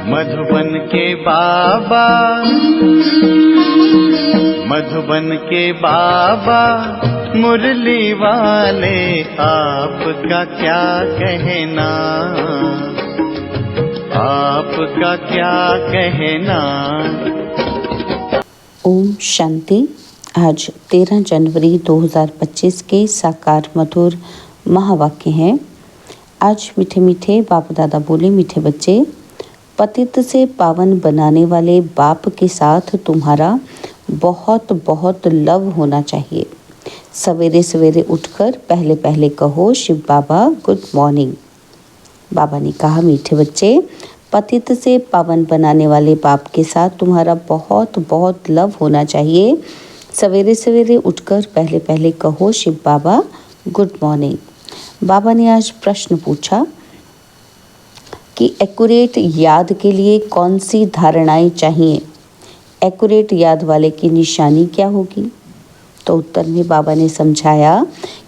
मधुबन के बाबा, मधुबन के बाबा मुरली वाले, आपका क्या कहना, आपका क्या कहना। ओम शांति। आज 13 जनवरी 2025 के साकार मधुर महावाक्य हैं। आज मीठे मीठे बाप दादा बोले, मीठे बच्चे, पतित से पावन बनाने वाले बाप के साथ तुम्हारा बहुत बहुत लव होना चाहिए। सवेरे सवेरे उठकर पहले पहले कहो शिव बाबा गुड मॉर्निंग। बाबा ने कहा, मीठे बच्चे, पतित से पावन बनाने वाले बाप के साथ तुम्हारा बहुत बहुत लव होना चाहिए। सवेरे सवेरे उठकर पहले पहले कहो शिव बाबा गुड मॉर्निंग। बाबा ने आज प्रश्न पूछा कि एक्यूरेट याद के लिए कौन सी धारणाएं चाहिए, एक्यूरेट याद वाले की निशानी क्या होगी। तो उत्तर में बाबा ने समझाया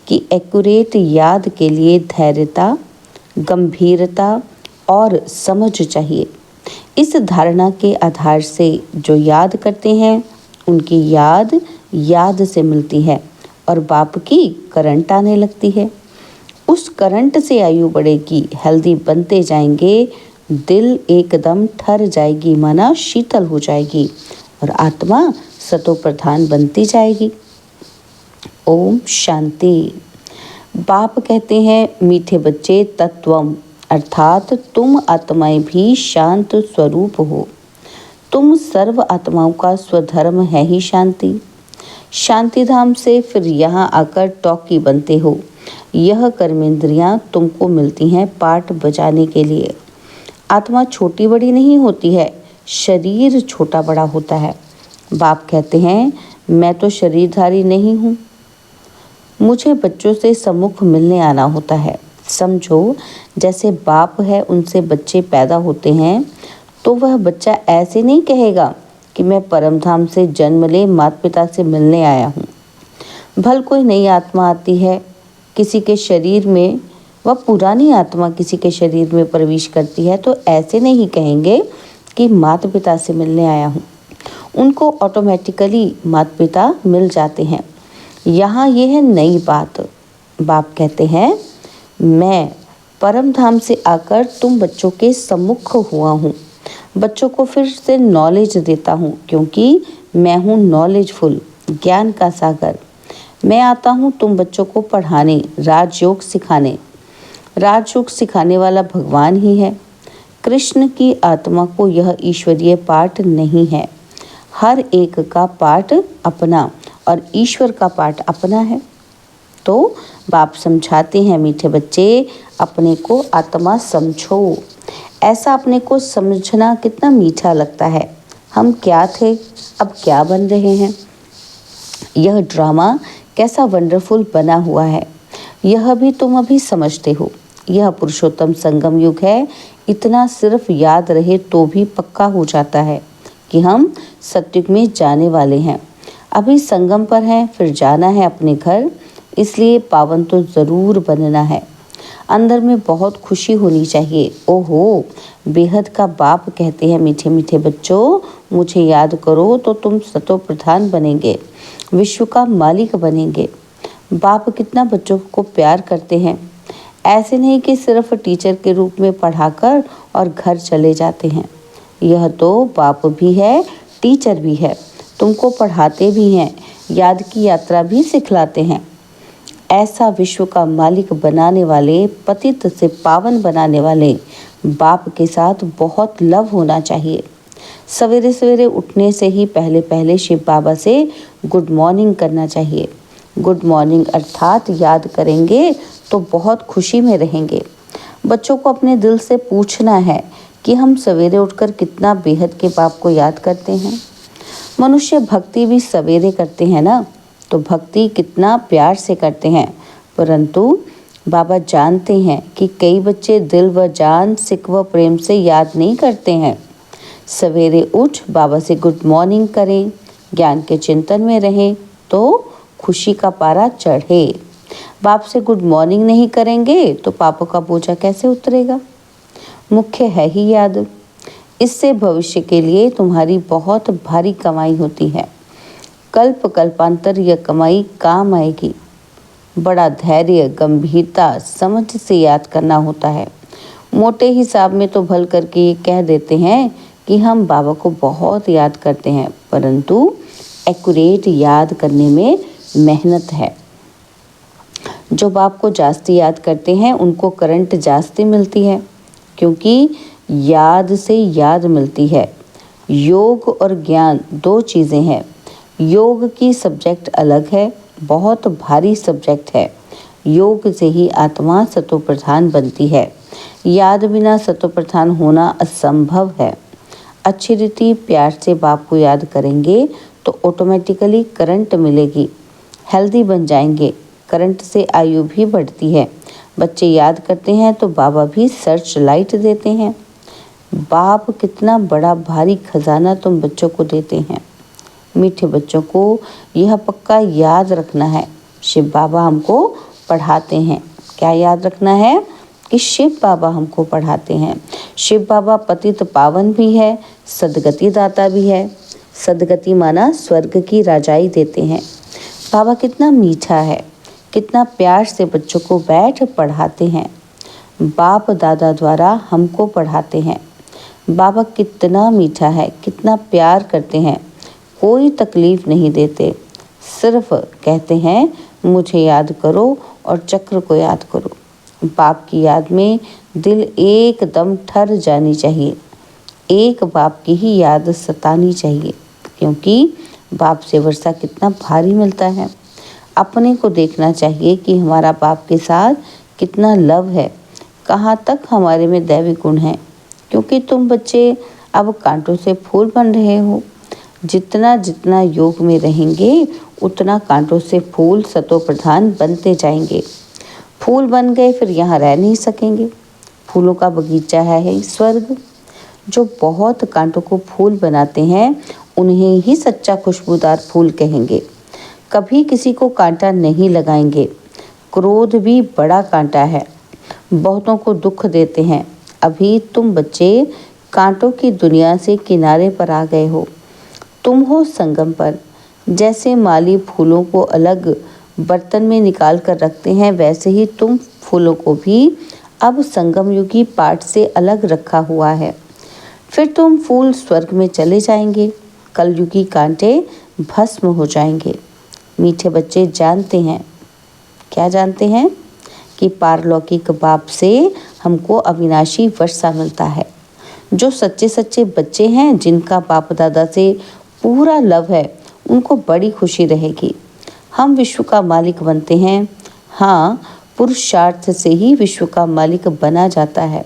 कि एक्यूरेट याद के लिए धैर्यता, गंभीरता और समझ चाहिए। इस धारणा के आधार से जो याद करते हैं उनकी याद से मिलती है और बाप की करंट आने लगती है। उस करंट से आयु बढ़ेगी, हेल्दी बनते जाएंगे, दिल एकदम ठर जाएगी, मना शीतल हो जाएगी और आत्मा सतो प्रधान बनती जाएगी। ओम शांति। बाप कहते हैं, मीठे बच्चे, तत्वम अर्थात तुम आत्माएं भी शांत स्वरूप हो। तुम सर्व आत्माओं का स्वधर्म है ही शांति। शांति धाम से फिर यहाँ आकर टॉकी बनते हो। यह कर्मेंद्रियां तुमको मिलती हैं पाठ बजाने के लिए। आत्मा छोटी बड़ी नहीं होती है, शरीर छोटा बड़ा होता है। बाप कहते हैं, मैं तो शरीरधारी नहीं हूँ, मुझे बच्चों से सम्मुख मिलने आना होता है। समझो, जैसे बाप है उनसे बच्चे पैदा होते हैं तो वह बच्चा ऐसे नहीं कहेगा कि मैं परमधाम से जन्म ले माता पिता से मिलने आया हूँ। भल कोई नई आत्मा आती है किसी के शरीर में, वह पुरानी आत्मा किसी के शरीर में प्रवेश करती है तो ऐसे नहीं कहेंगे कि माता पिता से मिलने आया हूँ। उनको ऑटोमेटिकली माता पिता मिल जाते हैं। यहाँ ये है नई बात। बाप कहते हैं, मैं परम धाम से आकर तुम बच्चों के सम्मुख हुआ हूँ। बच्चों को फिर से नॉलेज देता हूँ क्योंकि मैं हूँ नॉलेजफुल, ज्ञान का सागर। मैं आता हूँ तुम बच्चों को पढ़ाने, राजयोग सिखाने। राजयोग सिखाने वाला भगवान ही है। कृष्ण की आत्मा को यह ईश्वरीय पाठ नहीं है। हर एक का पाठ अपना और ईश्वर का पाठ अपना है। तो बाप समझाते हैं, मीठे बच्चे, अपने को आत्मा समझो। ऐसा अपने को समझना कितना मीठा लगता है। हम क्या थे, अब क्या बन रहे हैं। यह ड्रामा कैसा वंडरफुल बना हुआ है, यह भी तुम अभी समझते हो। यह पुरुषोत्तम संगम युग है। इतना सिर्फ याद रहे तो भी पक्का हो जाता है कि हम सत्युग में जाने वाले हैं। अभी संगम पर हैं, फिर जाना है अपने घर, इसलिए पावन तो ज़रूर बनना है। अंदर में बहुत खुशी होनी चाहिए। ओहो, बेहद का बाप कहते हैं, मीठे मीठे बच्चों, मुझे याद करो तो तुम सतो प्रधान बनेंगे, विश्व का मालिक बनेंगे। बाप कितना बच्चों को प्यार करते हैं। ऐसे नहीं कि सिर्फ टीचर के रूप में पढ़ाकर और घर चले जाते हैं। यह तो बाप भी है, टीचर भी है, तुमको पढ़ाते भी हैं, याद की यात्रा भी सिखलाते हैं। ऐसा विश्व का मालिक बनाने वाले, पतित से पावन बनाने वाले बाप के साथ बहुत लव होना चाहिए। सवेरे सवेरे उठने से ही पहले पहले शिव बाबा से गुड मॉर्निंग करना चाहिए। गुड मॉर्निंग अर्थात याद करेंगे तो बहुत खुशी में रहेंगे। बच्चों को अपने दिल से पूछना है कि हम सवेरे उठकर कितना बेहद के बाप को याद करते हैं। मनुष्य भक्ति भी सवेरे करते हैं ना, तो भक्ति कितना प्यार से करते हैं। परंतु बाबा जानते हैं कि कई बच्चे दिल व जान, सिक व प्रेम से याद नहीं करते हैं। सवेरे उठ बाबा से गुड मॉर्निंग करें, ज्ञान के चिंतन में रहें तो खुशी का पारा चढ़े। बाप से गुड मॉर्निंग नहीं करेंगे तो पापों का बोझा कैसे उतरेगा। मुख्य है ही याद। इससे भविष्य के लिए तुम्हारी बहुत भारी कमाई होती है। कल्प कल्पांतर यह कमाई काम आएगी। बड़ा धैर्य, गंभीरता, समझ से याद करना होता है। मोटे हिसाब में तो भल करके ये कह देते हैं कि हम बाबा को बहुत याद करते हैं, परंतु एक्यूरेट याद करने में मेहनत है। जो बाप को जास्ती याद करते हैं उनको करंट जास्ती मिलती है, क्योंकि याद से याद मिलती है। योग और ज्ञान दो चीज़ें हैं। योग की सब्जेक्ट अलग है, बहुत भारी सब्जेक्ट है। योग से ही आत्मा सतोप्रधान बनती है। याद बिना सतोप्रधान होना असंभव है। अच्छी रीति प्यार से बाप को याद करेंगे तो ऑटोमेटिकली करंट मिलेगी, हेल्दी बन जाएंगे। करंट से आयु भी बढ़ती है। बच्चे याद करते हैं तो बाबा भी सर्च लाइट देते हैं। बाप कितना बड़ा भारी खजाना तुम बच्चों को देते हैं। मीठे बच्चों को यह पक्का याद रखना है, शिव बाबा हमको पढ़ाते हैं। क्या याद रखना है? कि शिव बाबा हमको पढ़ाते हैं। शिव बाबा पतित पावन भी है, सदगति दाता भी है। सदगति माना स्वर्ग की राजाई देते हैं। बाबा कितना मीठा है, कितना प्यार से बच्चों को बैठ पढ़ाते हैं। बाप दादा द्वारा हमको पढ़ाते हैं। बाबा कितना मीठा है, कितना प्यार करते हैं, कोई तकलीफ नहीं देते। सिर्फ कहते हैं मुझे याद करो और चक्र को याद करो। बाप की याद में दिल एकदम ठर जानी चाहिए। एक बाप की ही याद सतानी चाहिए, क्योंकि बाप से वर्षा कितना भारी मिलता है। अपने को देखना चाहिए कि हमारा बाप के साथ कितना लव है, कहाँ तक हमारे में दैवी गुण है। क्योंकि तुम बच्चे अब कांटों से फूल बन रहे हो। जितना जितना योग में रहेंगे उतना कांटों से फूल सतोप्रधान बनते जाएंगे। फूल बन गए फिर यहाँ रह नहीं सकेंगे। फूलों का बगीचा है स्वर्ग। जो बहुत कांटों को फूल बनाते हैं उन्हें ही सच्चा खुशबूदार फूल कहेंगे। कभी किसी को कांटा नहीं लगाएंगे। क्रोध भी बड़ा कांटा है, बहुतों को दुख देते हैं। अभी तुम बच्चे कांटों की दुनिया से किनारे पर आ गए हो। तुम हो संगम पर। जैसे माली फूलों को अलग बर्तन में निकाल कर रखते हैं, वैसे ही तुम फूलों को भी अब संगम युगी पाठ से अलग रखा हुआ है। फिर तुम फूल स्वर्ग में चले जाएंगे। कलयुगी कांटे भस्म हो जाएंगे। मीठे बच्चे जानते हैं, क्या जानते हैं? कि पारलौकिक बाप से हमको अविनाशी वर्षा मिलता है। जो सच्चे सच्चे बच्चे हैं, जिनका बाप दादा से पूरा लव है, उनको बड़ी खुशी रहेगी। हम विश्व का मालिक बनते हैं। हाँ, पुरुषार्थ से ही विश्व का मालिक बना जाता है,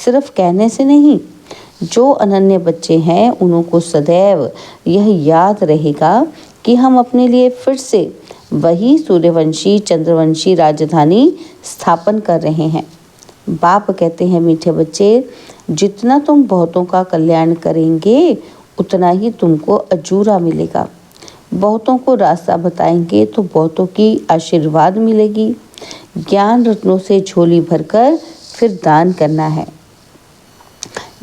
सिर्फ कहने से नहीं। जो अनन्य बच्चे हैं उनको सदैव यह याद रहेगा कि हम अपने लिए फिर से वही सूर्यवंशी चंद्रवंशी राजधानी स्थापन कर रहे हैं। बाप कहते हैं मीठे बच्चे, जितना तुम बहुतों का कल्याण करेंगे उतना ही तुमको अजूरा मिलेगा। बहुतों को रास्ता बताएंगे तो बहुतों की आशीर्वाद मिलेगी। ज्ञान रत्नों से झोली भरकर फिर दान करना है।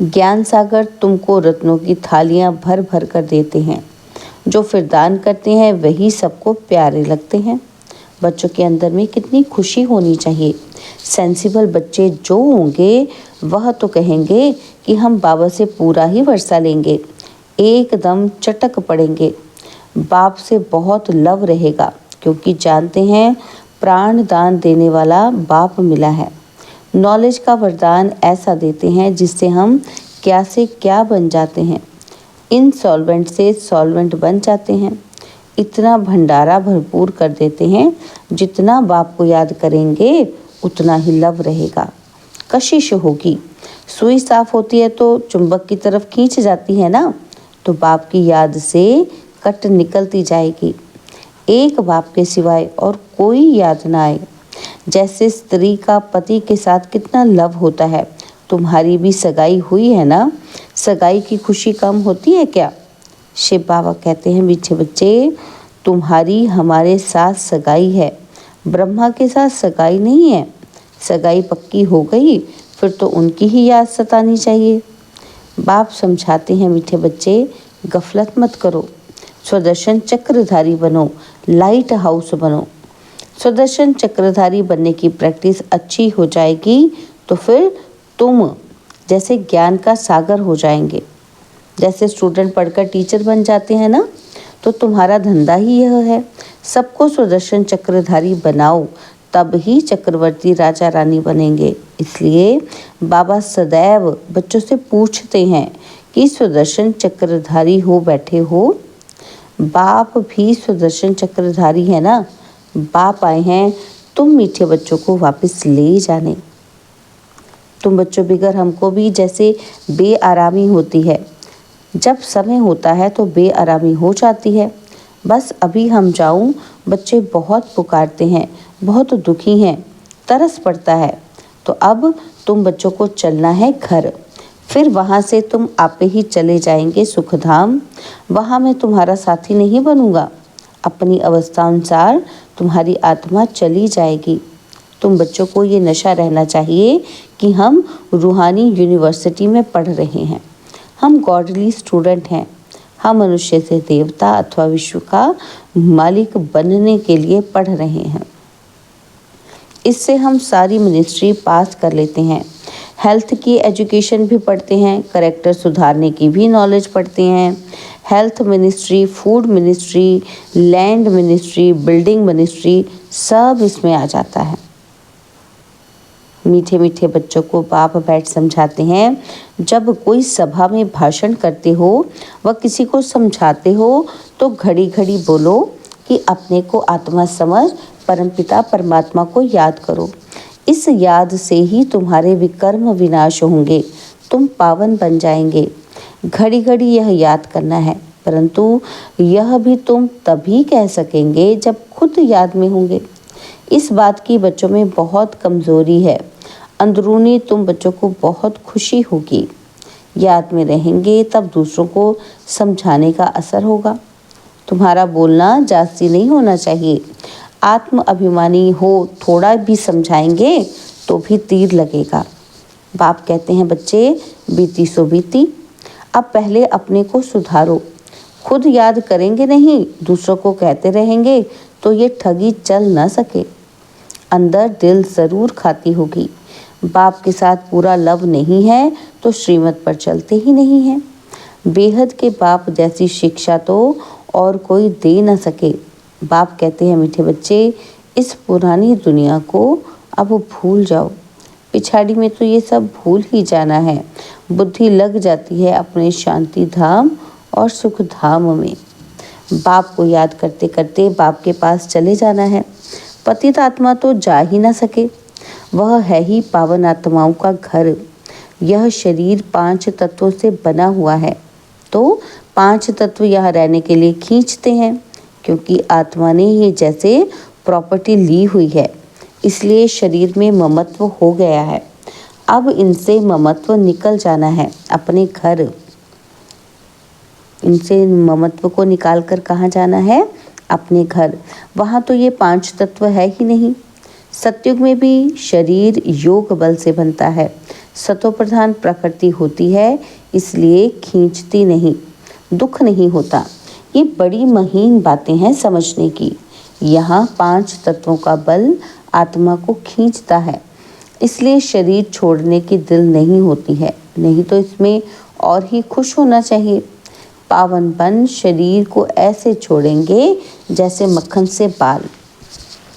ज्ञान सागर तुमको रत्नों की थालियां भर भर कर देते हैं। जो फिर दान करते हैं वही सबको प्यारे लगते हैं। बच्चों के अंदर में कितनी खुशी होनी चाहिए। सेंसिबल बच्चे जो होंगे वह तो कहेंगे कि हम बाबा से पूरा ही वर्षा लेंगे, एकदम चटक पड़ेंगे। बाप से बहुत लव रहेगा, क्योंकि जानते हैं प्राण दान देने वाला बाप मिला है। नॉलेज का वरदान ऐसा देते हैं जिससे हम क्या से क्या बन जाते हैं। इनसॉल्वेंट से सॉल्वेंट बन जाते हैं। इतना भंडारा भरपूर कर देते हैं, जितना बाप को याद करेंगे उतना ही लव रहेगा। कशिश होगी। सुई साफ होती है तो चुंबक की तरफ खींच जाती है ना, तो बाप की याद से कट निकलती जाएगी। एक बाप के सिवाय और कोई याद ना आए। जैसे स्त्री का पति के साथ कितना लव होता है। तुम्हारी भी सगाई हुई है ना, सगाई की खुशी कम होती है क्या? शिव बाबा कहते हैं मीठे बच्चे, तुम्हारी हमारे साथ सगाई है, ब्रह्मा के साथ सगाई नहीं है। सगाई पक्की हो गई फिर तो उनकी ही याद सतानी चाहिए। बाप समझाते हैं मीठे बच्चे, गफलत मत करो, सुदर्शन चक्रधारी बनो, लाइट हाउस बनो। सुदर्शन चक्रधारी बनने की प्रैक्टिस अच्छी हो जाएगी तो फिर तुम जैसे ज्ञान का सागर हो जाएंगे। जैसे स्टूडेंट पढ़कर टीचर बन जाते हैं ना, तो तुम्हारा धंधा ही यह है, सबको सुदर्शन चक्रधारी बनाओ, तब ही चक्रवर्ती राजा रानी बनेंगे। इसलिए बाबा सदैव बच्चों से पूछते हैं कि सुदर्शन चक्रधारी हो बैठे हो? बाप भी सुदर्शन चक्रधारी है ना। बाप आए हैं तुम मीठे बच्चों को वापस ले जाने। तुम बच्चों बिगर हमको भी जैसे बेआरामी होती है। जब समय होता है तो बेआरामी हो जाती है। बस अभी हम जाऊं, बच्चे बहुत पुकारते हैं, बहुत दुखी हैं, तरस पड़ता है। तो अब तुम बच्चों को चलना है घर, फिर वहाँ से तुम आपे ही चले जाएंगे सुखधाम। वहाँ मैं तुम्हारा साथी नहीं बनूंगा। अपनी अवस्था अनुसार तुम्हारी आत्मा चली जाएगी। तुम बच्चों को ये नशा रहना चाहिए कि हम रूहानी यूनिवर्सिटी में पढ़ रहे हैं, हम गॉडली स्टूडेंट हैं, हम मनुष्य से देवता अथवा विश्व का मालिक बनने के लिए पढ़ रहे हैं। इससे हम सारी मिनिस्ट्री पास कर लेते हैं। हेल्थ की एजुकेशन भी पढ़ते हैं, करेक्टर सुधारने की भी नॉलेज पढ़ते हैं। Health ministry, food ministry, land ministry, building ministry, सब इसमें आ जाता है। मीठे मीठे बच्चों को बाप बैठ समझाते हैं, जब कोई सभा में भाषण करते हो व किसी को समझाते हो तो घड़ी घड़ी बोलो कि अपने को आत्मा समझ परमपिता परमात्मा को याद करो। इस याद से ही तुम्हारे विकर्म विनाश होंगे, तुम पावन बन जाएंगे। घड़ी घड़ी यह याद करना है, परंतु यह भी तुम तभी कह सकेंगे जब खुद याद में होंगे। इस बात की बच्चों में बहुत कमज़ोरी है। अंदरूनी तुम बच्चों को बहुत खुशी होगी। याद में रहेंगे तब दूसरों को समझाने का असर होगा। तुम्हारा बोलना जास्ती नहीं होना चाहिए। आत्म अभिमानी हो, थोड़ा भी समझाएंगे तो भी तीर लगेगा। बाप कहते हैं बच्चे, बीती सो बीती, अब पहले अपने को सुधारो। खुद याद करेंगे नहीं, दूसरों को कहते रहेंगे तो ये ठगी चल न सके। अंदर दिल ज़रूर खाती होगी। बाप के साथ पूरा लव नहीं है तो श्रीमत पर चलते ही नहीं हैं। बेहद के बाप जैसी शिक्षा तो और कोई दे न सके। बाप कहते हैं मीठे बच्चे, इस पुरानी दुनिया को अब भूल जाओ। पिछाड़ी में तो ये सब भूल ही जाना है। बुद्धि लग जाती है अपने शांति धाम और सुख धाम में। बाप को याद करते करते बाप के पास चले जाना है। पतित आत्मा तो जा ही ना सके, वह है ही पावन आत्माओं का घर। यह शरीर 5 तत्वों से बना हुआ है, तो 5 तत्व यहाँ रहने के लिए खींचते हैं, क्योंकि आत्मा ने ये जैसे प्रॉपर्टी ली हुई है, इसलिए शरीर में ममत्व हो गया है। अब इनसे ममत्व निकल जाना है अपने घर। इनसे ममत्व को निकाल कर कहाँ जाना है? अपने घर। वहाँ तो ये 5 तत्व है ही नहीं। सतयुग में भी शरीर योग बल से बनता है। सतो प्रधान प्रकृति होती है, इसलिए खींचती नहीं, दुख नहीं होता। ये बड़ी महीन बातें हैं समझने की। यहाँ 5 तत्वों का बल आत्मा को खींचता है, इसलिए शरीर छोड़ने की दिल नहीं होती है। नहीं तो इसमें और ही खुश होना चाहिए। पावनपन शरीर को ऐसे छोड़ेंगे जैसे मक्खन से बाल।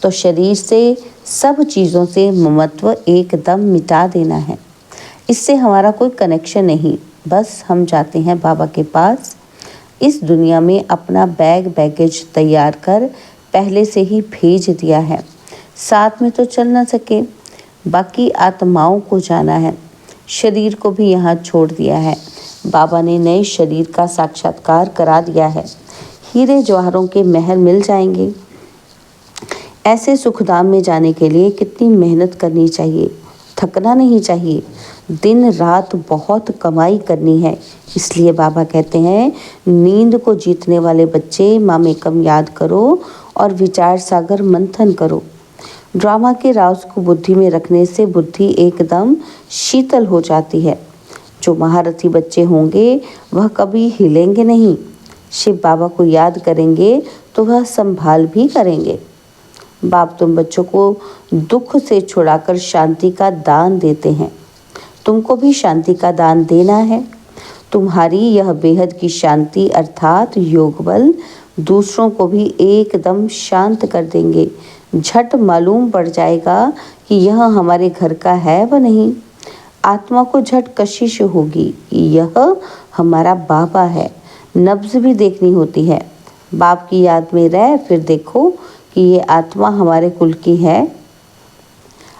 तो शरीर से, सब चीज़ों से ममत्व एकदम मिटा देना है। इससे हमारा कोई कनेक्शन नहीं। बस हम जाते हैं बाबा के पास। इस दुनिया में अपना बैगेज तैयार कर पहले से ही भेज दिया है। साथ में तो चल ना सके, बाकी आत्माओं को जाना है। शरीर को भी यहाँ छोड़ दिया है। बाबा ने नए शरीर का साक्षात्कार करा दिया है। हीरे जवाहरों के महल मिल जाएंगे। ऐसे सुखधाम में जाने के लिए कितनी मेहनत करनी चाहिए, थकना नहीं चाहिए। दिन रात बहुत कमाई करनी है। इसलिए बाबा कहते हैं, नींद को जीतने वाले बच्चे मामेकम याद करो और विचार सागर मंथन करो। ड्रामा के राज को बुद्धि में रखने से बुद्धि एकदम शीतल हो जाती है। जो महारथी बच्चे होंगे वह कभी हिलेंगे नहीं। शिव बाबा को याद करेंगे तो वह संभाल भी करेंगे। बाप तुम बच्चों को दुख से छुड़ाकर शांति का दान देते हैं। तुमको भी शांति का दान देना है। तुम्हारी यह बेहद की शांति अर्थात योग बल दूसरों को भी एकदम शांत कर देंगे। झट मालूम पड़ जाएगा कि यह हमारे घर का है व नहीं। आत्मा को झट कशिश होगी कि यह हमारा बाबा है। नब्ज भी देखनी होती है। बाप की याद में रह फिर देखो कि ये आत्मा हमारे कुल की है।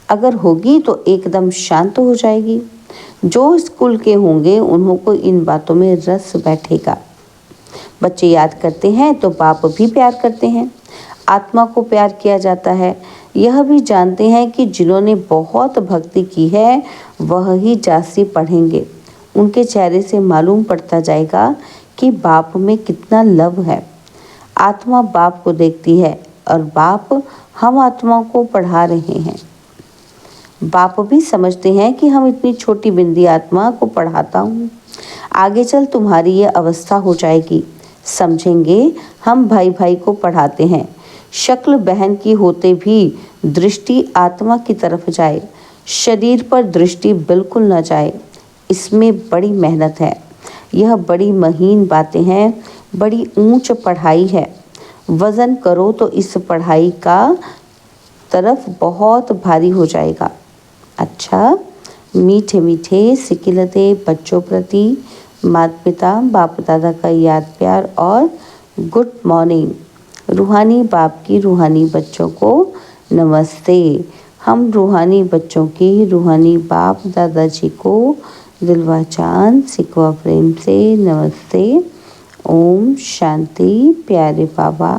अगर होगी तो एकदम शांत हो जाएगी। जो इस कुल के होंगे उन्हों को इन बातों में रस बैठेगा। बच्चे याद करते हैं तो बाप भी प्यार करते हैं। आत्मा को प्यार किया जाता है। यह भी जानते हैं कि जिन्होंने बहुत भक्ति की है वह ही जासी पढ़ेंगे। उनके चेहरे से मालूम पड़ता जाएगा कि बाप में कितना लव है। आत्मा बाप को देखती है और बाप हम आत्मा को पढ़ा रहे हैं। बाप भी समझते हैं कि हम इतनी छोटी बिंदी आत्मा को पढ़ाता हूँ। आगे चल तुम्हारी ये अवस्था हो जाएगी। समझेंगे हम भाई भाई को पढ़ाते हैं। शक्ल बहन की होते भी दृष्टि आत्मा की तरफ जाए। शरीर पर दृष्टि बिल्कुल न जाए। इसमें बड़ी मेहनत है। यह बड़ी महीन बातें हैं। बड़ी ऊंच पढ़ाई है। वजन करो तो इस पढ़ाई का तरफ बहुत भारी हो जाएगा। अच्छा, मीठे मीठे सिकिलते बच्चों प्रति माता पिता बाप दादा का याद प्यार और गुड मॉर्निंग। रूहानी बाप की रूहानी बच्चों को नमस्ते। हम रूहानी बच्चों की रूहानी बाप दादाजी को दिलवा चांद सिकवा प्रेम से नमस्ते। ओम शांति। प्यारे बाबा,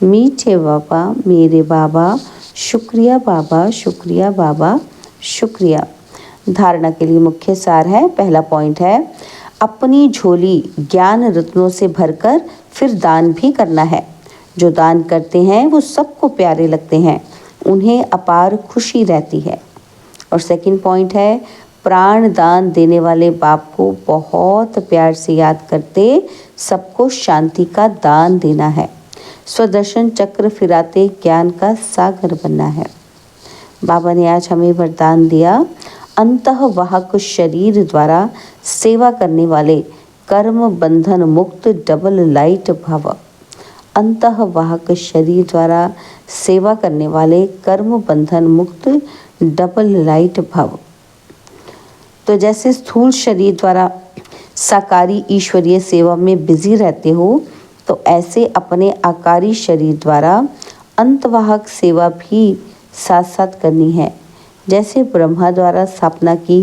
मीठे बाबा, मेरे बाबा, शुक्रिया बाबा, शुक्रिया बाबा, शुक्रिया। धारणा के लिए मुख्य सार है। पहला पॉइंट है, अपनी झोली ज्ञान रत्नों से भरकर फिर दान भी करना है। जो दान करते हैं वो सबको प्यारे लगते हैं। उन्हें अपार खुशी रहती है। और सेकंड पॉइंट है, प्राण दान देने वाले बाप को बहुत प्यार से याद करते सबको शांति का दान देना है। स्वदर्शन चक्र फिराते ज्ञान का सागर बनना है। बाबा ने आज हमें वरदान दिया, अंतःवाहक शरीर द्वारा सेवा करने वाले कर्म बंधन मुक्त डबल लाइट भव। अंतःवाहक शरीर द्वारा सेवा करने वाले कर्म बंधन मुक्त डबल लाइट भव। तो जैसे स्थूल शरीर द्वारा साकारी ईश्वरीय सेवा में बिजी रहते हो, तो ऐसे अपने आकारी शरीर द्वारा अंतवाहक सेवा भी साथ साथ करनी है। जैसे ब्रह्मा द्वारा स्थापना की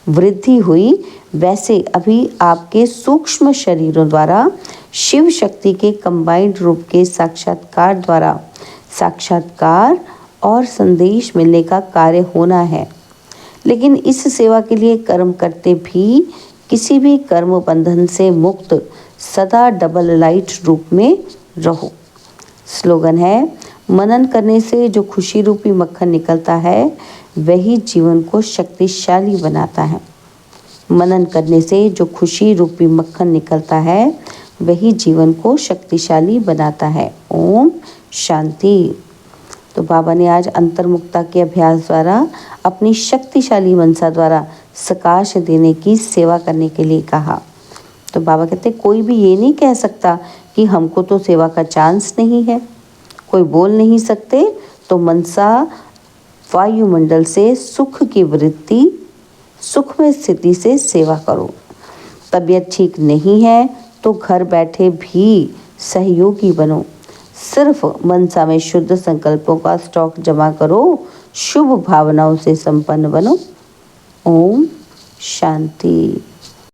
वृद्धि हुई, वैसे अभी आपके सूक्ष्म शरीरों द्वारा शिव शक्ति के कंबाइंड रूप के साक्षात्कार द्वारा साक्षात्कार और संदेश मिलने का कार्य होना है। लेकिन इस सेवा के लिए कर्म करते भी किसी भी कर्म बंधन से मुक्त सदा डबल लाइट रूप में रहो। स्लोगन है, मनन करने से जो खुशी रूपी मक्खन निकलता है वही जीवन को शक्तिशाली बनाता है। मनन करने से जो खुशी रूपी मक्खन निकलता है वही जीवन को शक्तिशाली बनाता है। ओम शांति। तो बाबा ने आज अंतर्मुक्ता के अभ्यास द्वारा अपनी शक्तिशाली मनसा द्वारा सकाश देने की सेवा करने के लिए कहा। तो बाबा कहते कोई भी ये नहीं कह सकता कि हमको तो सेवा का चांस नहीं है। कोई बोल नहीं सकते तो मनसा वायुमंडल से सुख की वृत्ति सुख में स्थिति से सेवा करो। तबीयत ठीक नहीं है तो घर बैठे भी सहयोगी बनो। सिर्फ मनसा में शुद्ध संकल्पों का स्टॉक जमा करो। शुभ भावनाओं से संपन्न बनो। ओम शांति।